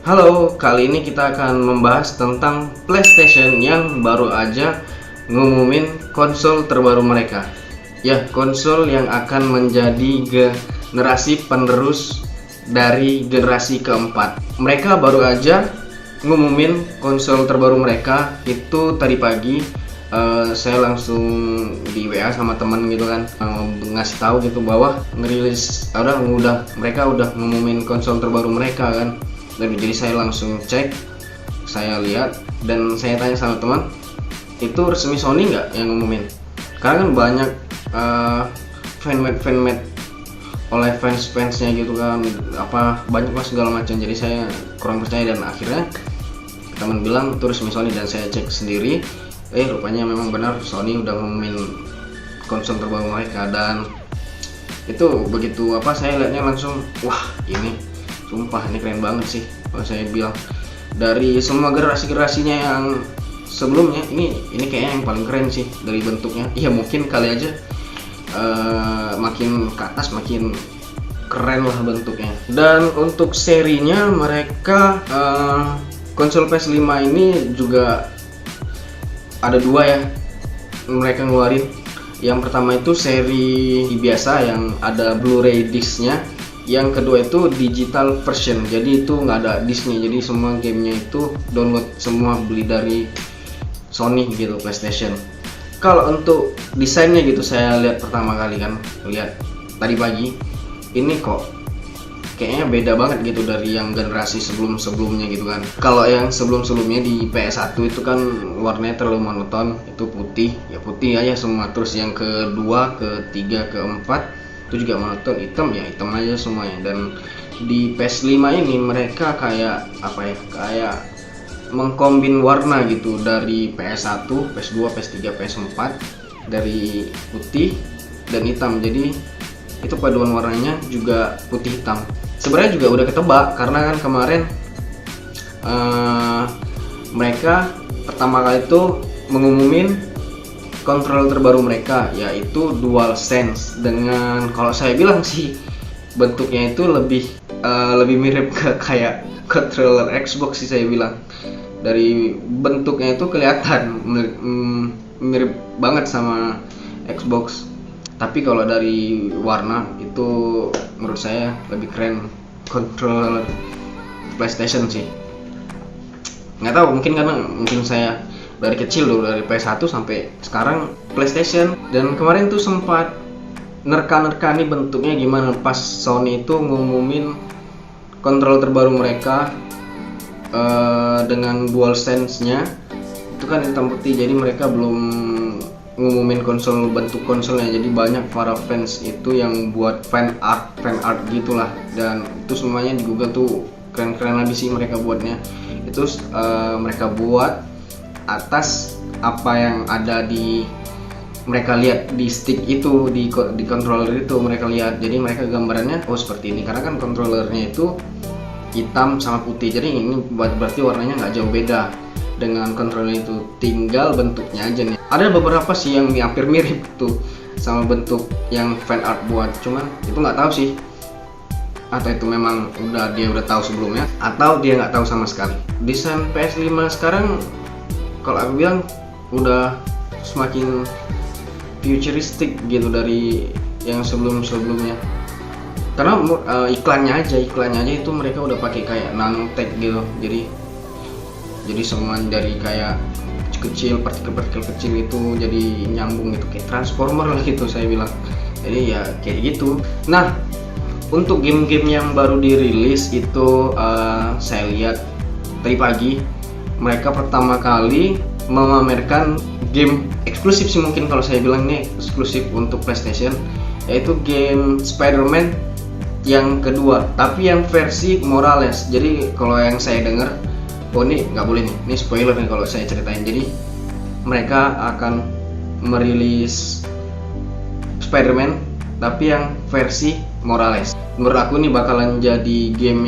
Halo, kali ini kita akan membahas tentang PlayStation yang baru aja ngumumin konsol terbaru mereka. Ya, konsol yang akan menjadi generasi penerus dari generasi keempat. Mereka baru aja ngumumin konsol terbaru mereka itu tadi pagi. Saya langsung di WA sama temen gitu kan, ngasih tahu gitu bahwa ngerilis mereka udah ngumumin konsol terbaru mereka kan. Dan jadi saya langsung cek, saya lihat dan saya tanya sama teman, itu resmi Sony nggak yang ngumumin? Karena kan banyak fanmade oleh fansnya gitu kan, banyak lah segala macam. Jadi saya kurang percaya dan akhirnya teman bilang itu resmi Sony dan saya cek sendiri. Rupanya memang benar Sony udah ngumumin konsol terbaru mereka. Dan itu begitu saya lihatnya langsung, wah ini sumpah ini keren banget sih. Kalau saya bilang dari semua generasinya yang sebelumnya, ini kayaknya yang paling keren sih dari bentuknya. Iya mungkin kali aja makin ke atas makin keren lah bentuknya. Dan untuk serinya mereka konsol PS5 ini juga ada dua ya mereka ngeluarin. Yang pertama itu seri biasa yang ada Blu-ray disc-nya. Yang kedua itu digital version, jadi itu nggak ada disknya, jadi semua gamenya itu download semua, beli dari Sony gitu, PlayStation. Kalau untuk desainnya gitu, saya lihat pertama kali kan, lihat tadi pagi, ini kok kayaknya beda banget gitu dari yang generasi sebelumnya gitu kan. Kalau yang sebelumnya di PS1 itu kan warnanya terlalu monoton, itu putih aja semua. Terus yang kedua, ketiga, keempat itu juga monoton, hitam aja semuanya. Dan di PS5 ini mereka kayak kayak mengkombin warna gitu dari PS1, PS2, PS3, PS4, dari putih dan hitam. Jadi itu paduan warnanya juga putih hitam. Sebenarnya juga udah ketebak karena kan kemarin mereka pertama kali itu mengumumin kontrol terbaru mereka, yaitu DualSense. Dengan kalau saya bilang sih bentuknya itu lebih mirip ke kayak controller Xbox sih saya bilang. Dari bentuknya itu kelihatan mirip banget sama Xbox. Tapi kalau dari warna itu menurut saya lebih keren controller PlayStation sih. Nggak tahu, mungkin saya dari kecil dulu, dari PS1 sampai sekarang PlayStation. Dan kemarin tuh sempat nerka nih bentuknya gimana pas Sony itu ngumumin kontrol terbaru mereka dengan DualSense-nya itu kan hitam putih. Jadi mereka belum ngumumin bentuk konsolnya. Jadi banyak para fans itu yang buat fan art gitulah, dan itu semuanya di Google tuh keren-keren lagi sih mereka buatnya. Itu mereka buat atas apa yang ada di mereka lihat di stick itu, di controller itu mereka lihat. Jadi mereka gambarannya seperti ini, karena kan controllernya itu hitam sama putih, jadi ini berarti warnanya nggak jauh beda dengan controller itu, tinggal bentuknya aja nih. Ada beberapa sih yang hampir mirip tuh sama bentuk yang fan art buat, cuman itu nggak tahu sih, atau itu memang dia udah tahu sebelumnya, atau dia nggak tahu sama sekali. Desain PS5 sekarang kalau aku bilang udah semakin futuristik gitu dari yang sebelumnya. Karena iklannya aja itu mereka udah pakai kayak nanotech gitu. Jadi semua dari kayak kecil, partikel kecil itu jadi nyambung gitu, kayak transformer lah gitu saya bilang. Jadi ya kayak gitu. Nah, untuk game-game yang baru dirilis itu saya lihat tadi pagi mereka pertama kali memamerkan game eksklusif sih, mungkin kalau saya bilang ini eksklusif untuk PlayStation, yaitu game Spider-Man yang kedua, tapi yang versi Morales. Jadi kalau yang saya dengar, ini nggak boleh nih, ini spoiler nih kalau saya ceritain. Jadi mereka akan merilis Spider-Man tapi yang versi Morales. Menurut aku ini bakalan jadi game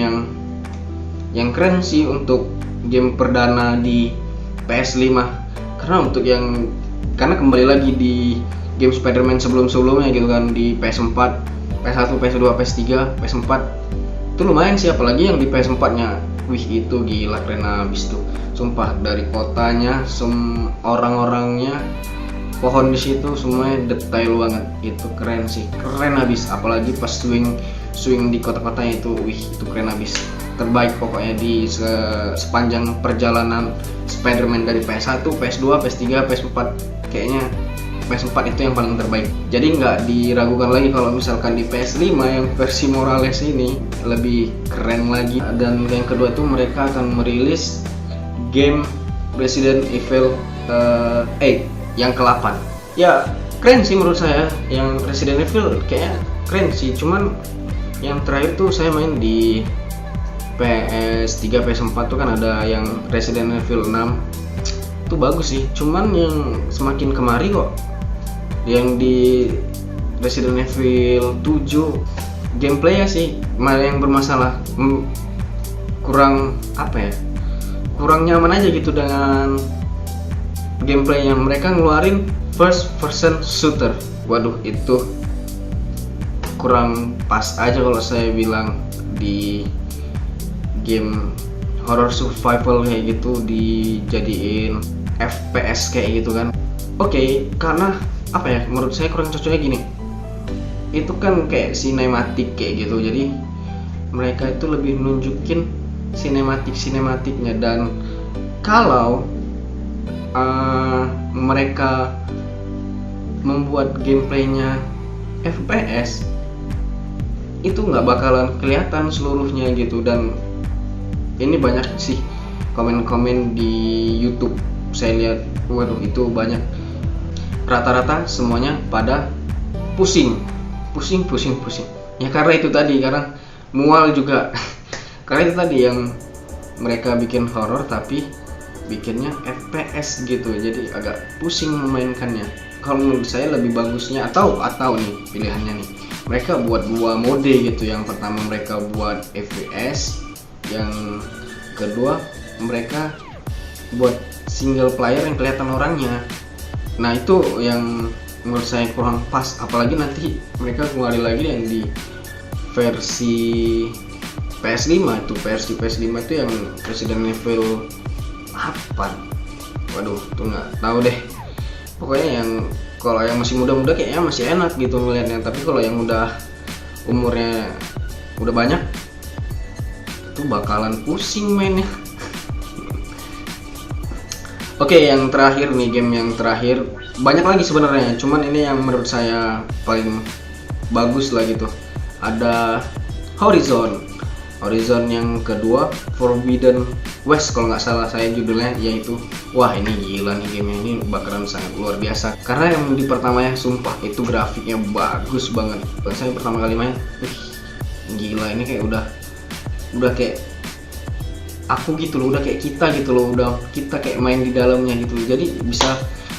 yang keren sih untuk game perdana di PS5. Karena kembali lagi di game Spider-Man sebelumnya gitu kan, di PS4, PS1, PS2, PS3, PS4 itu lumayan sih, apalagi yang di PS4 nya Wih itu gila, keren abis tuh. Sumpah dari kotanya, orang-orangnya, pohon di situ semuanya detail banget. Itu keren sih, keren abis. Apalagi pas swing di kota-kotanya itu, wih itu keren abis. Terbaik pokoknya di sepanjang perjalanan Spider-Man dari PS1, PS2, PS3, PS4. Kayaknya PS4 itu yang paling terbaik. Jadi nggak diragukan lagi kalau misalkan di PS5 yang versi Morales ini lebih keren lagi. Dan yang kedua itu mereka akan merilis game Resident Evil 8 yang ke-8. Ya keren sih menurut saya, yang Resident Evil kayaknya keren sih. Cuman yang terakhir tuh saya main di PS3, PS4 tuh kan ada yang Resident Evil 6 itu bagus sih. Cuman yang semakin kemari kok yang di Resident Evil 7 gameplay ya sih malah yang bermasalah, kurang apa ya, kurang nyaman aja gitu dengan gameplay yang mereka ngeluarin first person shooter. Waduh itu kurang pas aja kalau saya bilang di game horror survival kayak gitu dijadiin FPS kayak gitu kan. Oke, karena apa ya, menurut saya kurang cocoknya gini, itu kan kayak sinematik kayak gitu, jadi mereka itu lebih nunjukin sinematiknya. Dan kalau mereka membuat gameplaynya FPS itu nggak bakalan kelihatan seluruhnya gitu. Dan ini banyak sih komen-komen di YouTube saya lihat, waduh itu banyak, rata-rata semuanya pada pusing ya karena itu tadi, karena mual juga karena itu tadi yang mereka bikin horor tapi bikinnya FPS gitu, jadi agak pusing memainkannya. Kalau menurut saya lebih bagusnya atau nih pilihannya nih, mereka buat dua mode gitu. Yang pertama mereka buat FPS, yang kedua mereka buat single player yang kelihatan orangnya. Nah itu yang menurut saya kurang pas, apalagi nanti mereka keluarin lagi yang di versi PS5 itu. Versi PS5 itu yang Resident Evil 8. Waduh tuh nggak tahu deh, pokoknya yang kalau yang masih muda-muda kayaknya masih enak gitu ngeliatnya, tapi kalau yang udah umurnya udah banyak itu bakalan pusing mainnya. Oke, yang terakhir nih, game yang terakhir banyak lagi sebenarnya, cuman ini yang menurut saya paling bagus lah gitu. Ada Horizon yang kedua, Forbidden West kalau nggak salah saya judulnya, yaitu wah ini gila nih, game ini bakalan sangat luar biasa. Karena yang di pertamanya sumpah itu grafiknya bagus banget. Pas saya pertama kali main, gila ini kayak udah kayak aku gitu loh, udah kayak kita gitu loh, udah kita kayak main di dalamnya gitu. Jadi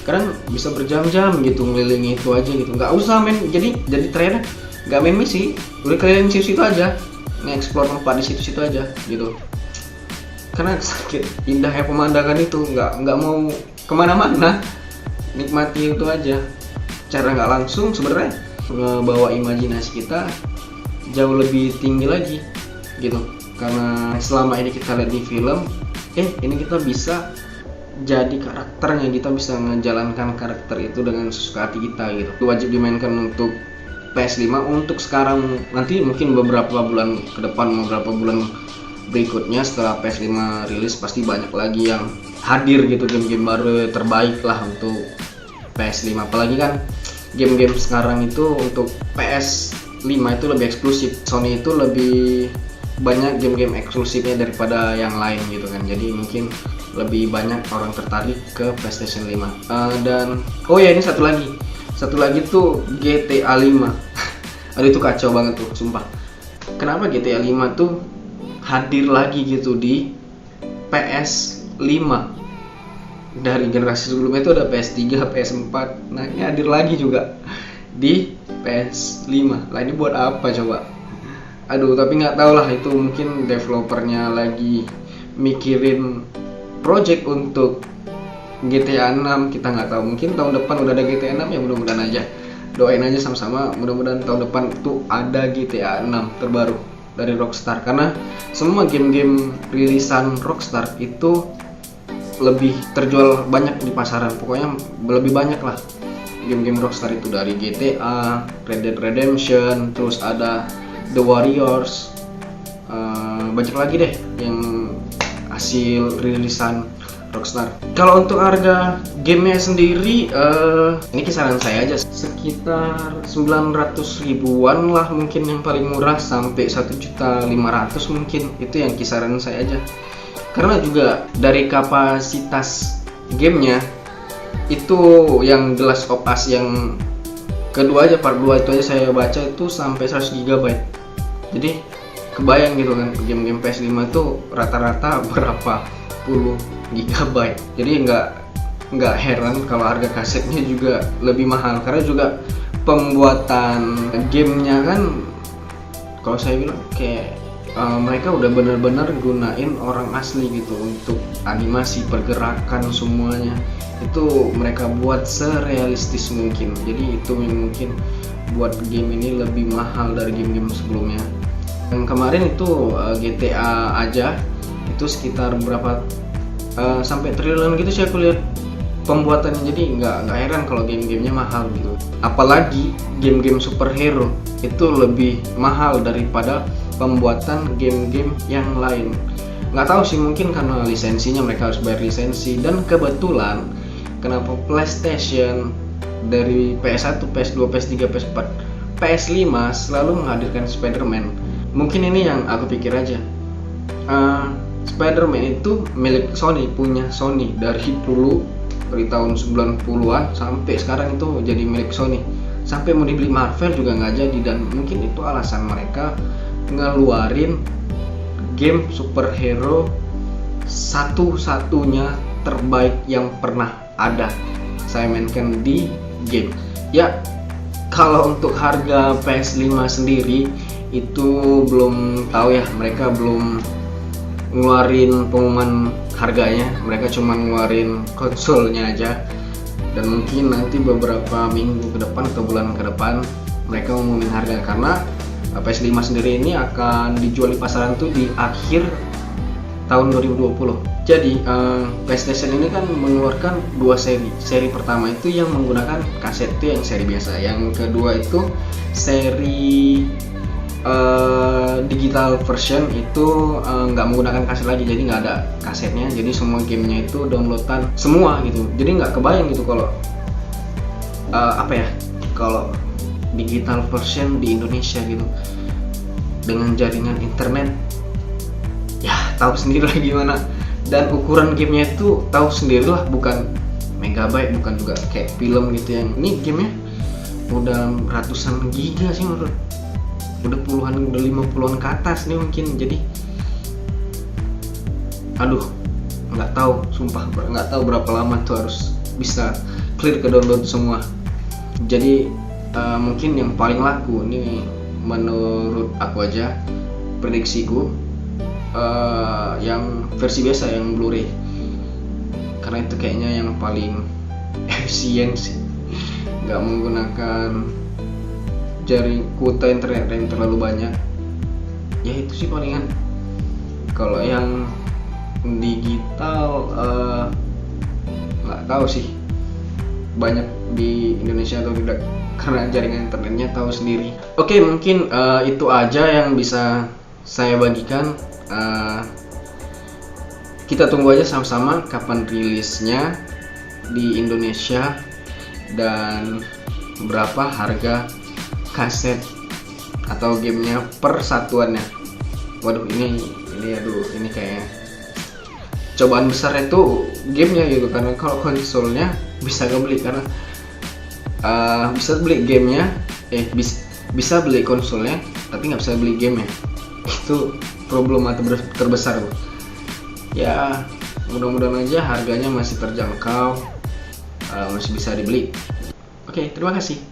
kadang bisa berjam-jam gitu ngelilingi itu aja gitu, nggak usah main, jadi terakhir nggak main misi, udah keliling situ aja, nge-explore tempat di situ aja gitu. Karena sakit indahnya pemandangan itu, nggak mau kemana-mana, nikmati itu aja. Cara nggak langsung sebenarnya ngebawa imajinasi kita jauh lebih tinggi lagi gitu. Karena selama ini kita lihat di film, ini kita bisa jadi karakternya, kita bisa menjalankan karakter itu dengan sesuka hati kita gitu. Itu wajib dimainkan untuk PS5 untuk sekarang. Nanti mungkin beberapa bulan ke depan, beberapa bulan berikutnya setelah PS5 rilis pasti banyak lagi yang hadir gitu, game-game baru terbaik lah untuk PS5. Apalagi kan game-game sekarang itu untuk PS5 itu lebih eksklusif. Sony itu lebih banyak game-game eksklusifnya daripada yang lain gitu kan, jadi mungkin lebih banyak orang tertarik ke PlayStation 5. Dan ini satu lagi tuh GTA 5. Aduh itu kacau banget tuh sumpah, kenapa GTA 5 tuh hadir lagi gitu di PS5. Dari generasi sebelumnya itu ada PS3, PS4, nah ini hadir lagi juga di PS5. Lah ini buat apa coba? Aduh, tapi nggak tahu lah, itu mungkin developernya lagi mikirin project untuk GTA 6, kita nggak tahu. Mungkin tahun depan udah ada GTA 6 ya, mudah-mudahan aja. Doain aja sama-sama, mudah-mudahan tahun depan tuh ada GTA 6 terbaru. dari Rockstar, karena semua game-game rilisan Rockstar itu lebih terjual banyak di pasaran. Pokoknya lebih banyak lah game-game Rockstar itu, dari GTA, Red Dead Redemption, terus ada The Warriors, banyak lagi deh yang hasil rilisan Rockstar. Kalau untuk harga gamenya sendiri, ini kisaran saya aja, sekitar 900 ribuan lah mungkin yang paling murah, sampai 1.500.000 mungkin, itu yang kisaran saya aja. Karena juga dari kapasitas gamenya itu yang The Last of Us yang kedua aja, part 2 itu aja saya baca itu sampai 100 GB. Jadi kebayang gitu kan, game-game PS5 itu rata-rata berapa puluh gigabyte. Jadi nggak heran kalau harga kasetnya juga lebih mahal, karena juga pembuatan gamenya kan, kalau saya bilang kayak mereka udah benar-benar gunain orang asli gitu untuk animasi, pergerakan, semuanya itu mereka buat serealistis mungkin. Jadi itu yang mungkin buat game ini lebih mahal dari game-game sebelumnya. Yang kemarin itu GTA aja itu sekitar berapa sampai triliunan gitu sih aku lihat pembuatannya. Jadi nggak heran kalau game-gamenya mahal gitu. Apalagi game-game superhero itu lebih mahal daripada pembuatan game-game yang lain. Nggak tahu sih, mungkin karena lisensinya mereka harus bayar lisensi, dan kebetulan kenapa PlayStation dari PS1, PS2, PS3, PS4, PS5 selalu menghadirkan Spider-Man. Mungkin ini yang aku pikir aja. Spider-Man itu milik Sony, punya Sony dari dulu, dari tahun 90-an sampai sekarang itu jadi milik Sony. Sampai mau dibeli Marvel juga nggak jadi, dan mungkin itu alasan mereka ngeluarin game superhero satu-satunya terbaik yang pernah ada saya mainkan di game. Ya, kalau untuk harga PS5 sendiri itu belum tahu ya, mereka belum ngeluarin pengumuman harganya, mereka cuma ngeluarin konsolnya aja, dan mungkin nanti beberapa minggu ke depan atau bulan ke depan mereka ngumumin harga, karena PS5 sendiri ini akan dijual di pasaran tuh di akhir tahun 2020. Jadi PlayStation ini kan mengeluarkan dua seri pertama itu yang menggunakan kaset, itu yang seri biasa, yang kedua itu seri digital version itu nggak menggunakan kaset lagi, jadi nggak ada kasetnya, jadi semua gamenya itu downloadan semua gitu. Jadi nggak kebayang gitu kalau kalau digital version di Indonesia gitu dengan jaringan internet, ya tahu sendiri lah gimana, dan ukuran gamenya itu tahu sendiri lah, bukan megabyte, bukan juga kayak film gitu. Yang ini gamenya udah ratusan giga sih menurut, udah 50-an ke atas nih mungkin. Jadi aduh, nggak tahu, sumpah nggak tahu berapa lama tuh harus bisa clear ke download semua. Jadi mungkin yang paling laku ini menurut aku aja, prediksiku, yang versi biasa, yang Blu-ray, karena itu kayaknya yang paling efisien sih, nggak menggunakan jaring kuota internet yang terlalu banyak. Ya itu sih palingan. Kalau yang digital nggak tahu sih banyak di Indonesia atau tidak, karena jaringan internetnya tahu sendiri. Oke, mungkin itu aja yang bisa saya bagikan. Kita tunggu aja sama-sama kapan rilisnya di Indonesia dan berapa harga kaset atau gamenya per satuannya. Waduh, ini kayaknya cobaan besar itu gamenya gitu, karena kalau konsolnya bisa nggak beli, karena bisa beli gamenya, bisa beli konsolnya tapi nggak bisa beli gamenya. Itu problem terbesar tuh. Ya mudah-mudahan aja harganya masih terjangkau, masih bisa dibeli. Oke, terima kasih.